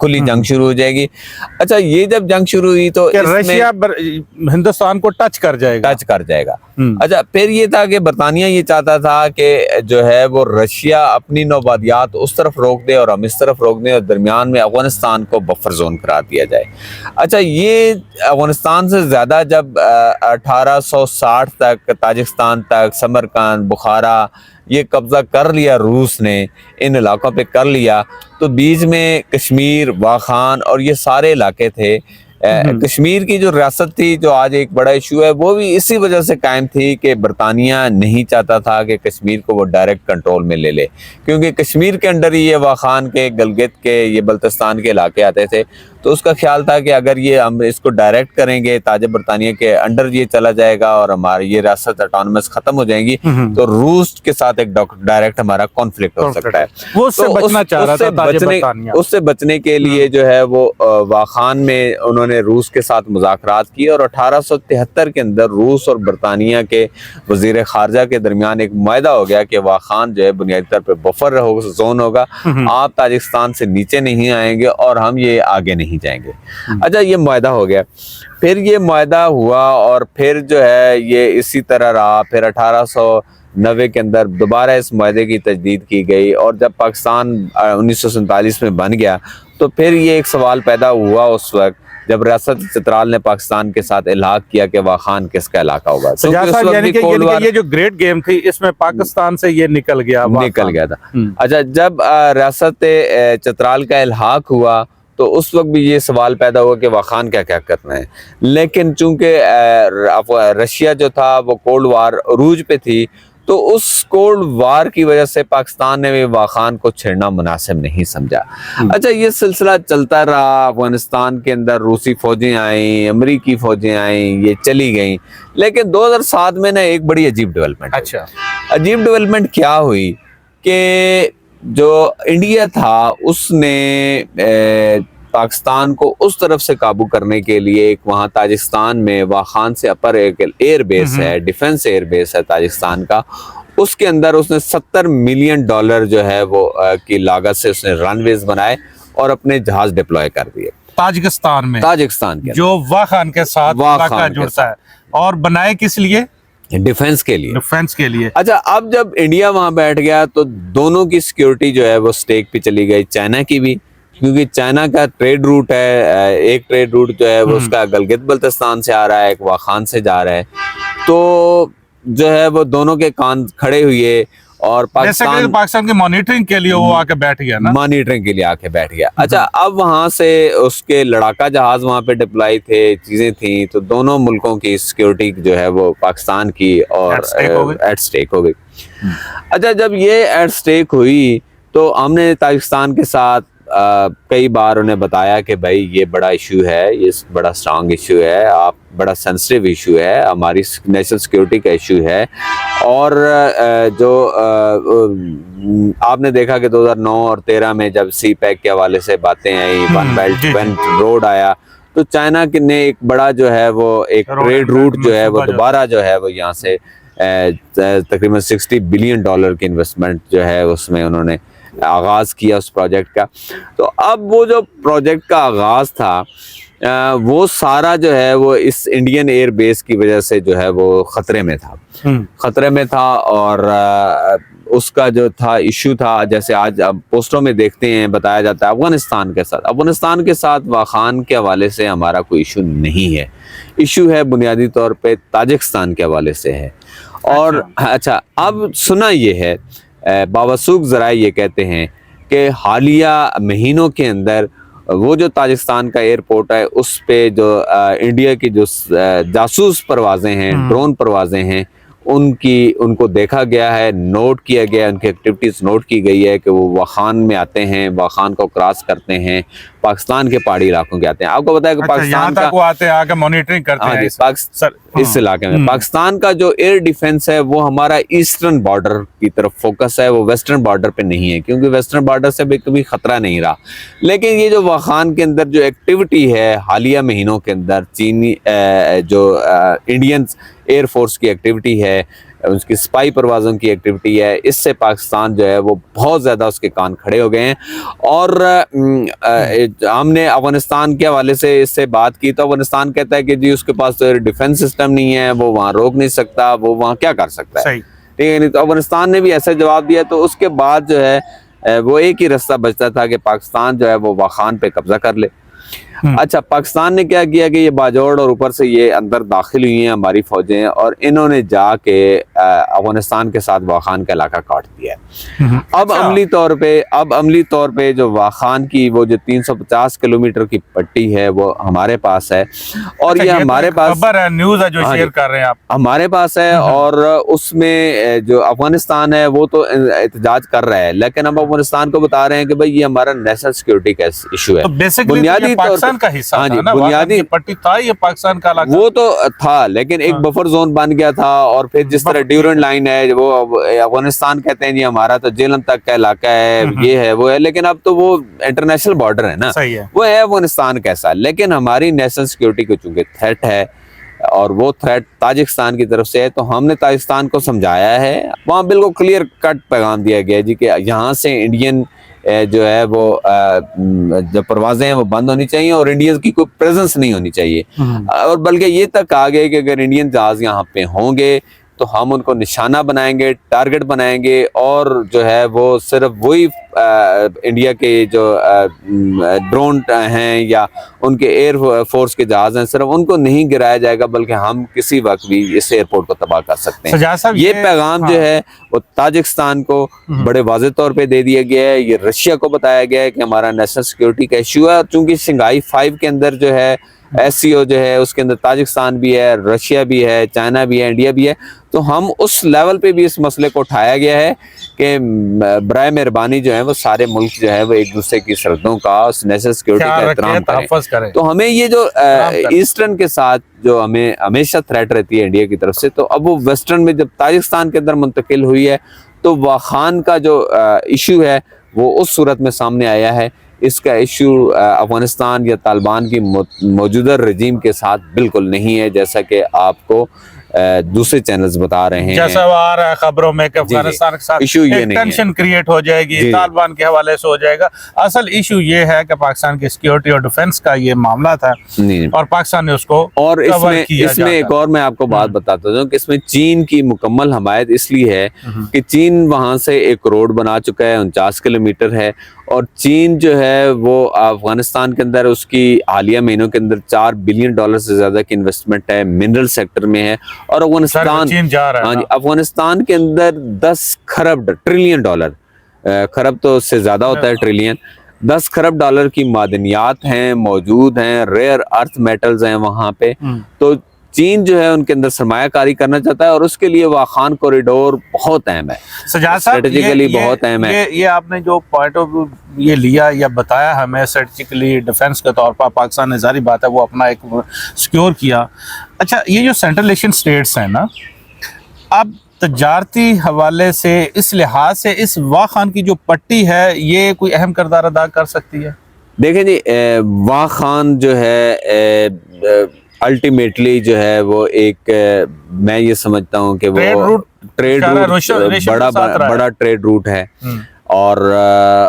کھلی جنگ شروع ہو جائے گی. اچھا یہ جب جنگ شروع ہوئی تو کہ رشیا ہندوستان کو ٹچ کر جائے گا. اچھا پھر یہ تھا کہ برطانیہ یہ چاہتا تھا کہ جو ہے وہ رشیا اپنی نوآبادیات اس طرف روک دے اور ہم اس طرف روک دیں اور درمیان میں افغانستان کو بفر زون قرار دیا جائے. اچھا یہ افغانستان سے زیادہ جب 1860 تک تاجکستان تک سمرقند بخارا یہ قبضہ کر لیا روس نے ان علاقوں پہ کر لیا تو بیچ میں کشمیر واخان اور یہ سارے علاقے تھے. کشمیر کی جو ریاست تھی جو آج ایک بڑا ایشو ہے وہ بھی اسی وجہ سے قائم تھی کہ برطانیہ نہیں چاہتا تھا کہ کشمیر کو وہ ڈائریکٹ کنٹرول میں لے لے کیونکہ کشمیر کے اندر ہی یہ واخان کے گلگت کے یہ بلتستان کے علاقے آتے تھے تو اس کا خیال تھا کہ اگر یہ ہم اس کو ڈائریکٹ کریں گے تاج برطانیہ کے انڈر یہ چلا جائے گا اور ہماری یہ ریاست اٹانومس ختم ہو جائیں گی تو روس کے ساتھ ایک ڈائریکٹ ہمارا کانفلکٹ ہو سکتا ہے. وہ اس سے بچنا چاہ رہا تھا تاج برطانیہ. اس سے بچنے کے لیے جو ہے وہ واخان میں انہوں نے روس کے ساتھ مذاکرات کیے اور 1873 کے اندر روس اور برطانیہ کے وزیر خارجہ کے درمیان ایک معاہدہ ہو گیا کہ واخان جو ہے بنیادی طور پہ بفر زون ہوگا, آپ تاجکستان سے نیچے نہیں آئیں گے اور ہم یہ آگے نہیں جائیں گے. اچھا یہ معاہدہ ہو گیا, پھر یہ معاہدہ ہوا اور پھر جو ہے یہ اسی طرح رہا. پھر 1890 کے اندر دوبارہ اس معاہدے کی تجدید کی گئی اور جب پاکستان 1947 میں بن گیا تو پھر یہ ایک سوال پیدا ہوا اس وقت جب ریاست چترال نے پاکستان کے ساتھ الحاق کیا کہ واخان کس کا علاقہ ہوگا. یعنی کہ یہ جو گریٹ گیم تھی اس میں پاکستان سے یہ نکل گیا تھا. اچھا جب ریاست چترال کا الحاق ہوا تو اس وقت بھی یہ سوال پیدا ہوا کہ واخان کیا کیا کرنا ہے, لیکن چونکہ رشیا جو تھا وہ کولڈ وار عروج پہ تھی تو اس کولڈ وار کی وجہ سے پاکستان نے واخان کو چھیڑنا مناسب نہیں سمجھا. اچھا یہ سلسلہ چلتا رہا, افغانستان کے اندر روسی فوجیں آئیں, امریکی فوجیں آئیں, یہ چلی گئیں, لیکن 2007 میں نا ایک بڑی عجیب ڈیولپمنٹ. اچھا عجیب ڈیولپمنٹ کیا ہوئی کہ جو انڈیا تھا اس نے پاکستان کو اس طرف سے قابو کرنے کے لیے ایک وہاں تاجکستان میں واخان سے اپر ایک ایئر بیس ہے, ڈیفنس ایئر بیس ہے تاجکستان کا, اس کے اندر اس نے $70 ملین جو ہے وہ کی لاگت سے اس نے رن ویز بنائے اور اپنے جہاز ڈپلوائے کر دیے تاجکستان کے جو واخان کے ساتھ علاقہ جڑتا ہے. اور بنائے کس لیے؟ ڈیفنس کے لیے. اچھا اب جب انڈیا وہاں بیٹھ گیا تو دونوں کی سیکیورٹی جو ہے وہ سٹیک پہ چلی گئی, چائنا کی بھی, کیونکہ چائنا کا ٹریڈ روٹ ہے, ایک ٹریڈ روٹ جو ہے وہ اس کا گلگت بلتستان سے آ رہا ہے, ایک واخان سے جا رہا ہے, تو جو ہے وہ دونوں کے کان کھڑے ہوئے اور پاکستان کی مانیٹرنگ کے لیے وہ آ کے بیٹھ گیا نا, مانیٹرنگ کے لیے آ کے بیٹھ گیا. اچھا اب وہاں سے اس کے لڑاکا جہاز وہاں پہ ڈپلائی تھے, چیزیں تھیں, تو دونوں ملکوں کی سیکیورٹی جو ہے وہ پاکستان کی اور ایٹ سٹیک ہو گئی. اچھا جب یہ ایٹ سٹیک ہوئی تو ہم نے تاجکستان کے ساتھ کئی بار انہیں بتایا کہ بھائی یہ بڑا ایشو ہے, یہ بڑا سٹرانگ ایشو ہے, آپ بڑا سینسٹیو ایشو ہے, ہماری نیشنل سیکیورٹی کا ایشو ہے. اور جو آپ نے دیکھا کہ 2009 اور 2013 میں جب سی پیک کے حوالے سے باتیں آئیں, ون بیلٹ ون روڈ آیا, تو چائنا نے ایک بڑا جو ہے وہ ایک ٹریڈ روٹ جو ہے وہ دوبارہ جو ہے وہ یہاں سے تقریباً $60 بلین کی انویسٹمنٹ جو ہے اس میں انہوں نے آغاز کیا اس پروجیکٹ کا. تو اب وہ جو پروجیکٹ کا آغاز تھا وہ سارا جو ہے وہ اس انڈین ایئر بیس کی وجہ سے جو ہے وہ خطرے میں تھا. اور اس کا جو تھا ایشو تھا, جیسے آج اب پوسٹوں میں دیکھتے ہیں بتایا جاتا ہے افغانستان کے ساتھ واخان کے حوالے سے ہمارا کوئی ایشو نہیں ہے, ایشو ہے بنیادی طور پہ تاجکستان کے حوالے سے ہے. اور اچھا اب سنا یہ ہے, باوثوق ذرائع یہ کہتے ہیں کہ حالیہ مہینوں کے اندر وہ جو تاجکستان کا ایئرپورٹ ہے اس پہ جو انڈیا کی جو جاسوس پروازیں ہیں, ڈرون پروازیں ہیں, ان کو دیکھا گیا ہے, نوٹ کیا گیا, ان کی ایکٹیویٹیز نوٹ کی گئی ہے کہ وہ واخان میں آتے ہیں, واخان کو کراس کرتے ہیں, پاکستان کے پہاڑی علاقوں کے آتے ہیں. آپ کو پتا ہے کہ پاکستان کا وہ آتے ہیں آ کے مانیٹرنگ کرتے ہیں اس علاقے میں. پاکستان کا جو ایئر ڈیفنس ہے وہ ہمارا ایسٹرن بارڈر کی طرف فوکس ہے, وہ ویسٹرن بارڈر پہ نہیں ہے, کیونکہ ویسٹرن بارڈر سے بھی کبھی خطرہ نہیں رہا. لیکن یہ جو واخان کے اندر جو ایکٹیویٹی ہے حالیہ مہینوں کے اندر, چینی جو انڈین ایئر فورس کی ایکٹیویٹی ہے, اس کی اسپائی پروازوں کی ایکٹیویٹی ہے، اس سے پاکستان جو ہے وہ بہت زیادہ اس کے کان کھڑے ہو گئے ہیں. اور ہم نے افغانستان کے حوالے سے اس سے بات کی تو افغانستان کہتا ہے کہ جی اس کے پاس تو ڈیفنس سسٹم نہیں ہے، وہ وہاں روک نہیں سکتا، وہ وہاں کیا کر سکتا ہے. ٹھیک ہے، نہیں تو افغانستان نے بھی ایسا جواب دیا. تو اس کے بعد جو ہے وہ ایک ہی رستہ بچتا تھا کہ پاکستان جو ہے وہ واخان پہ قبضہ کر لے. اچھا، پاکستان نے کیا کیا کہ یہ باجوڑ اور اوپر سے یہ اندر داخل ہوئی ہیں ہماری فوجیں، اور انہوں نے جا کے افغانستان کے ساتھ واخان کا علاقہ کاٹ دیا ہے. اب عملی طور پہ جو واخان کی وہ جو 350 کلومیٹر کی پٹی ہے وہ ہمارے پاس ہے، اور یہ ہمارے پاس خبر ہے، نیوز ہے جو شیئر کر رہے ہیں آپ، ہمارے پاس ہے. اور اس میں جو افغانستان ہے وہ تو احتجاج کر رہا ہے، لیکن ہم افغانستان کو بتا رہے ہیں کہ بھائی یہ ہمارا نیشنل سیکورٹی کا ایشو ہے. بنیادی طور کا حصہ ہاں جی، تھا نا، بنیادی پٹی تھا یہ پاکستان کا علاقہ، وہ تو تھا، لیکن ایک بفر زون بن گیا تھا. اور پھر جس طرح ڈیورنٹ لائن ہے، وہ افغانستان کہتے ہیں جی ہمارا تو جیلم تک کا علاقہ ہے، یہ ہے وہ ہے، لیکن اب تو وہ انٹرنیشنل بارڈر ہے نا، وہ ہے افغانستان کیسا. لیکن ہماری نیشنل سیکورٹی کو چونکہ تھریٹ ہے اور وہ تھریٹ تاجکستان کی طرف سے ہے، تو ہم نے تاجکستان کو سمجھایا ہے. وہاں بالکل کلیئر کٹ پیغام دیا گیا جی کہ یہاں سے انڈین جو ہے وہ جو پروازیں ہیں وہ بند ہونی چاہیے، اور انڈین کی کوئی پریزنس نہیں ہونی چاہیے. اور بلکہ یہ تک کہا گیا کہ اگر انڈین جہاز یہاں پہ ہوں گے تو ہم ان کو نشانہ بنائیں گے، ٹارگٹ بنائیں گے، اور جو ہے وہ صرف وہی انڈیا کے جو ڈرون ہیں یا ان کے ایئر فورس کے جہاز ہیں صرف ان کو نہیں گرایا جائے گا، بلکہ ہم کسی وقت بھی اس ایئرپورٹ کو تباہ کر سکتے ہیں. یہ پیغام جو ہے وہ تاجکستان کو بڑے واضح طور پہ دے دیا گیا ہے. یہ رشیا کو بتایا گیا ہے کہ ہمارا نیشنل سیکورٹی کا ایشو ہے. چونکہ شنگھائی 5 کے اندر جو ہے ایس سی او جو ہے اس کے اندر تاجکستان بھی ہے، رشیا بھی ہے، چائنا بھی ہے، انڈیا بھی ہے. تو ہم اس لیول پہ بھی اس مسئلے کو اٹھایا گیا ہے کہ برائے مہربانی جو ہے وہ سارے ملک جو ہے وہ ایک دوسرے کی سرحدوں کا، اس نیشنل سیکورٹی کا احترام کریں. تو ہمیں یہ جو ایسٹرن کے ساتھ جو ہمیں ہمیشہ تھریٹ رہتی ہے انڈیا کی طرف سے، تو اب وہ ویسٹرن میں جب تاجکستان کے اندر منتقل ہوئی ہے تو واخان کا جو ایشو ہے وہ اس صورت میں سامنے آیا ہے. اس کا ایشو افغانستان یا طالبان کی موجودہ رجیم کے ساتھ بالکل نہیں ہے، جیسا کہ آپ کو دوسرے چینلز بتا رہے ہیں، جیسا وہ آ رہا ہے خبروں میں کہ افغانستان کے ساتھ ٹینشن کریٹ ہو جائے گی، طالبان کے حوالے سے ہو جائے گا. اصل ایشو یہ ہے کہ پاکستان کی سیکیورٹی اور ڈیفنس کا یہ معاملہ تھا، اور پاکستان نے اس کو اور اس میں ایک اور میں آپ کو بات بتاتا ہوں کہ اس میں چین کی مکمل حمایت اس لیے ہے کہ چین وہاں سے ایک روڈ بنا چکا ہے، 49 کلومیٹر ہے، اور چین جو ہے وہ افغانستان کے اندر اس کی حالیہ مہینوں کے اندر $4 بلین سے زیادہ کی انویسٹمنٹ ہے، منرل سیکٹر میں ہے. اور افغانستان کے اندر 10 خرب ٹریلین ڈالر، خرب تو اس سے زیادہ ہوتا ہے ٹریلین، 10 خرب ڈالر کی معدنیات ہیں، موجود ہیں، ریئر ارتھ میٹلز ہیں وہاں پہ. تو چین جو ہے ان کے اندر سرمایہ کاری کرنا چاہتا ہے، اور اس کے لیے واخان کوریڈور بہت اہم ہے، اسٹریٹجیکلی بہت اہم ہے. یہ آپ نے جو پوائنٹ آف ویو یہ لیا یا بتایا ہمیں اسٹریٹجیکلی ڈیفنس کے طور پر پاکستان نے ظاہری بات ہے وہ اپنا ایک سیکیور کیا. اچھا، یہ جو سینٹرل ایشین اسٹیٹس ہیں نا، اب تجارتی حوالے سے اس لحاظ سے اس واخان کی جو پٹی ہے یہ کوئی اہم کردار ادا کر سکتی ہے؟ دیکھیں جی، واخان جو ہے الٹیمیٹلی جو ہے وہ ایک میں یہ سمجھتا ہوں کہ وہ ٹریڈ روٹ، بڑا ٹریڈ روٹ ہے، اور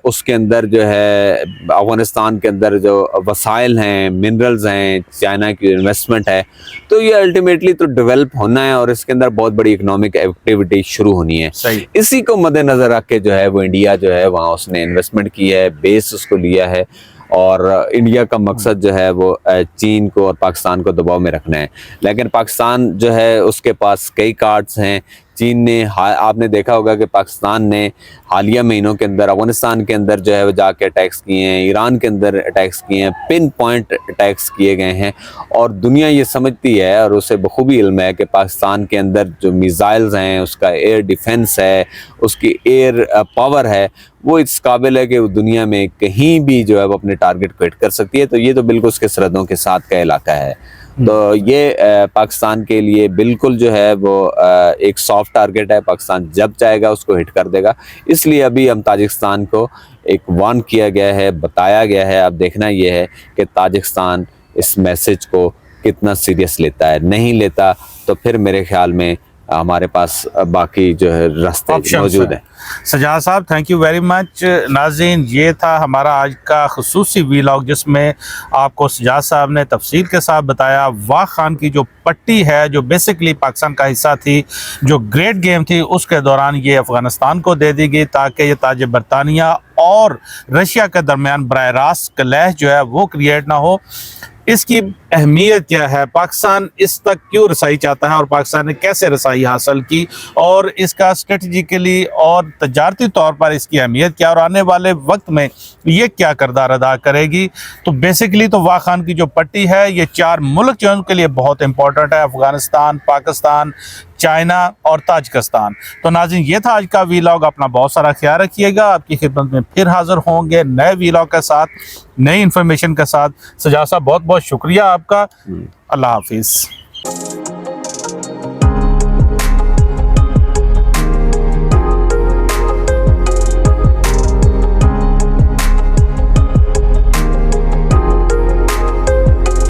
اس کے اندر جو ہے افغانستان کے اندر جو وسائل ہیں، منرلز ہیں، چائنا کی انویسٹمنٹ ہے، تو یہ الٹیمیٹلی تو ڈیولپ ہونا ہے، اور اس کے اندر بہت بڑی اکنامک ایکٹیویٹی شروع ہونی ہے. اسی کو مد نظر رکھ کے جو ہے وہ انڈیا جو ہے وہاں اس نے انویسٹمنٹ کی ہے، بیس اس کو لیا ہے، اور انڈیا کا مقصد جو ہے وہ چین کو اور پاکستان کو دباؤ میں رکھنا ہے. لیکن پاکستان جو ہے اس کے پاس کئی کارڈز ہیں. چین نے، آپ نے دیکھا ہوگا کہ پاکستان نے حالیہ مہینوں کے اندر افغانستان کے اندر جو ہے وہ جا کے اٹیکس کیے ہیں، ایران کے اندر اٹیکس کیے ہیں، پن پوائنٹ اٹیکس کیے گئے ہیں. اور دنیا یہ سمجھتی ہے اور اسے بخوبی علم ہے کہ پاکستان کے اندر جو میزائلز ہیں، اس کا ایئر ڈیفنس ہے، اس کی ایئر پاور ہے، وہ اس قابل ہے کہ وہ دنیا میں کہیں بھی جو ہے وہ اپنے ٹارگٹ کو ہٹ کر سکتی ہے. تو یہ تو بالکل اس کے سرحدوں کے ساتھ کا علاقہ ہے. تو یہ پاکستان کے لیے بالکل جو ہے وہ ایک سافٹ ٹارگٹ ہے. پاکستان جب چاہے گا اس کو ہٹ کر دے گا. اس لیے ابھی ہم تاجکستان کو ایک وارن کیا گیا ہے، بتایا گیا ہے. اب دیکھنا یہ ہے کہ تاجکستان اس میسج کو کتنا سیریس لیتا ہے. نہیں لیتا تو پھر میرے خیال میں ہمارے پاس باقی جو ہے راستے موجود ہیں۔ سجاد صاحب تھینک یو ویری مچ۔ ناظرین یہ تھا ہمارا آج کا خصوصی ویلاگ جس میں آپ کو سجاد صاحب نے تفصیل کے ساتھ بتایا واغ خان کی جو پٹی ہے جو بیسکلی پاکستان کا حصہ تھی، جو گریٹ گیم تھی، اس کے دوران یہ افغانستان کو دے دی گئی تاکہ یہ تاج برطانیہ اور رشیا کے درمیان براہ راست کلیش جو ہے وہ کریٹ نہ ہو۔ اس کی اہمیت کیا ہے، پاکستان اس تک کیوں رسائی چاہتا ہے اور پاکستان نے کیسے رسائی حاصل کی، اور اس کا اسٹریٹجیکلی اور تجارتی طور پر اس کی اہمیت کیا، اور آنے والے وقت میں یہ کیا کردار ادا کرے گی۔ تو بیسکلی تو واغ خان کی جو پٹی ہے یہ 4 ملک جو ان کے لیے بہت امپورٹنٹ ہے، افغانستان، پاکستان، چائنا اور تاجکستان۔ تو ناظرین یہ تھا آج کا ویلاگ، اپنا بہت سارا خیال رکھیے گا، آپ کی خدمت میں پھر حاضر ہوں گے نئے ویلاگ کے ساتھ، نئی انفارمیشن کے ساتھ۔ سجاد صاحب بہت بہت شکریہ آپ کا، اللہ حافظ۔